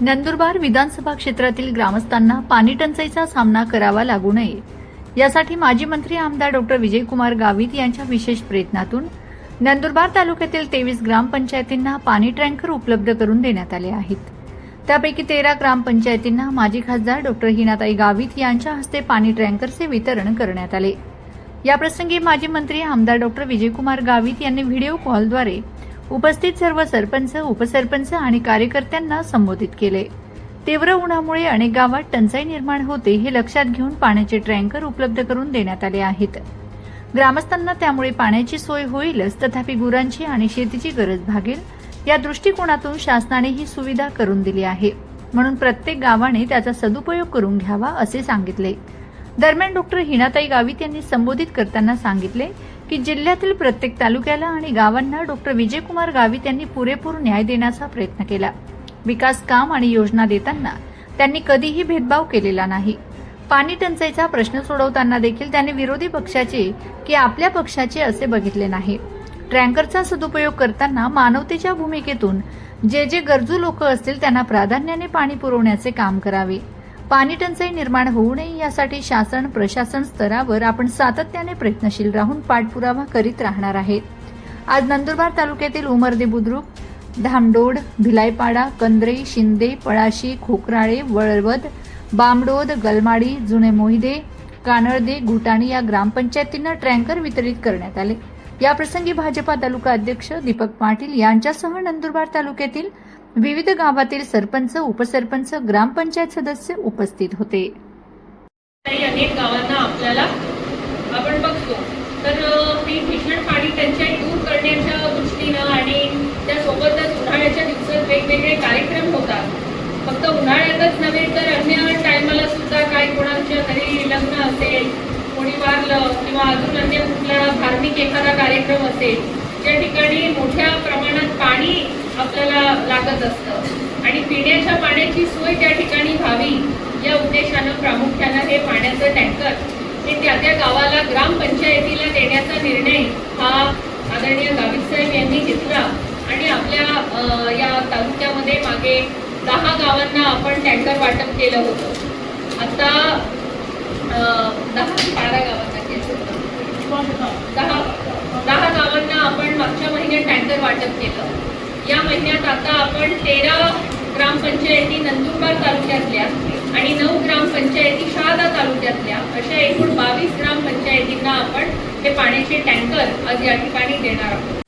नंदुरबार विधानसभा क्षेत्रातील ग्रामस्थांना पाणी टंचाईचा सामना करावा लागू नये यासाठी माजी मंत्री आमदार डॉ. विजयकुमार गावित यांच्या विशेष प्रयत्नातून नंदुरबार तालुक्यातील 23 ग्रामपंचायतींना पाणी टँकर उपलब्ध करून देण्यात आले आहेत। त्यापैकी 13 ग्रामपंचायतींना माजी खासदार डॉ. हिनाताई गावित यांच्या हस्ते पाणी टँकरचे वितरण करण्यात आले। याप्रसंगी माजी मंत्री आमदार डॉ. विजयकुमार गावित यांनी व्हिडिओ कॉलद्वारे उपस्थित सर्व सरपंच, उपसरपंच आणि कार्यकर्त्यांना संबोधित केले। तीव्र उन्हामुळे अनेक गावात टंचाई निर्माण होते हे लक्षात घेऊन पाण्याचे टँकर उपलब्ध करून देण्यात आले आहेत। ग्रामस्थांना त्यामुळे पाण्याची सोय होईलच, तथापि गुरांची आणि शेतीची गरज भागेल या दृष्टिकोनातून शासनाने ही सुविधा करून दिली आहे, म्हणून प्रत्येक गावाने त्याचा सदुपयोग करून घ्यावा असे सांगितले। दरम्यान डॉ. हिनाताई गावित यांनी संबोधित करताना सांगितले की जिल्ह्यातील प्रत्येक तालुक्याला आणि गावांना डॉ. विजयकुमार गावित यांनी पुरेपूर न्याय देण्याचा प्रयत्न केला। विकास काम आणि योजना देताना त्यांनी कधीही भेदभाव केलेला नाही। पाणी टंचाईचा प्रश्न सोडवताना देखील त्यांनी विरोधी पक्षाचे की आपल्या पक्षाचे असे बघितले नाही। टँकरचा सदुपयोग करताना मानवतेच्या भूमिकेतून जे गरजू लोक असतील त्यांना प्राधान्याने पाणी पुरवण्याचे काम करावे। पाणी टंचाई निर्माण होऊ नये यासाठी शासन प्रशासन स्तरावर आपण सातत्याने प्रयत्नशील राहून पाठपुरावा करीत राहणार आहेत। आज नंदुरबार तालुक्यातील उमरदे बुद्रुक, धामडोड, भिलाईपाडा, कंद्रे, शिंदे, पळाशी, खोकराळे, वळवद, बामडोद, गलमाडी, जुने मोहिदे, कानळदे, घुटाणी या ग्रामपंचायतींना टँकर वितरित करण्यात आले। याप्रसंगी भाजपा तालुका अध्यक्ष दीपक पाटील यांच्यासह नंदुरबार तालुक्यातील विविध गावातील सरपंच, उपसरपंच, ग्रामपंचायत सदस्य उपस्थित होते। अनेक गावांना आपल्याला आपण बघतो तर ही भीषण पाणी टंचाई दूर करण्याच्या दृष्टीनं आणि त्यासोबतच उन्हाळ्याच्या दिवसात वेगवेगळे कार्यक्रम होतात। फक्त उन्हाळ्यातच नव्हे तर अन्य टायमाला सुद्धा काय कोणाच्या घरी लग्न असेल, कोणी वारलं किंवा अजून अन्य कुठला धार्मिक एखादा कार्यक्रम असेल, ज्या ठिकाणी मोठ्या प्रमाणात पाणी आपल्याला लागत असतं आणि पिण्याच्या पाण्याची सोय त्या ठिकाणी व्हावी या उद्देशानं प्रामुख्यानं हे पाण्याचं टँकर हे त्या गावाला ग्रामपंचायतीला देण्याचा निर्णय हा आदरणीय गावित साहेब यांनी घेतला आणि आपल्या या तालुक्यामध्ये मागे 10 गावांना आपण टँकर वाटप केलं होतं। आता 10-12 गावांना केलं होतं। 10 गावांना आपण मागच्या महिन्यात टँकर वाटप केलं। या महिन्यात आता आपण 13 ग्रामपंचायती नंदुरबार तालुक्यातल्या आणि 9 ग्रामपंचायती शहादा तालुक्यातल्या अशा एकूण 22 ग्रामपंचायतींना आपण हे पाण्याचे टँकर आज या ठिकाणी देणार आहोत।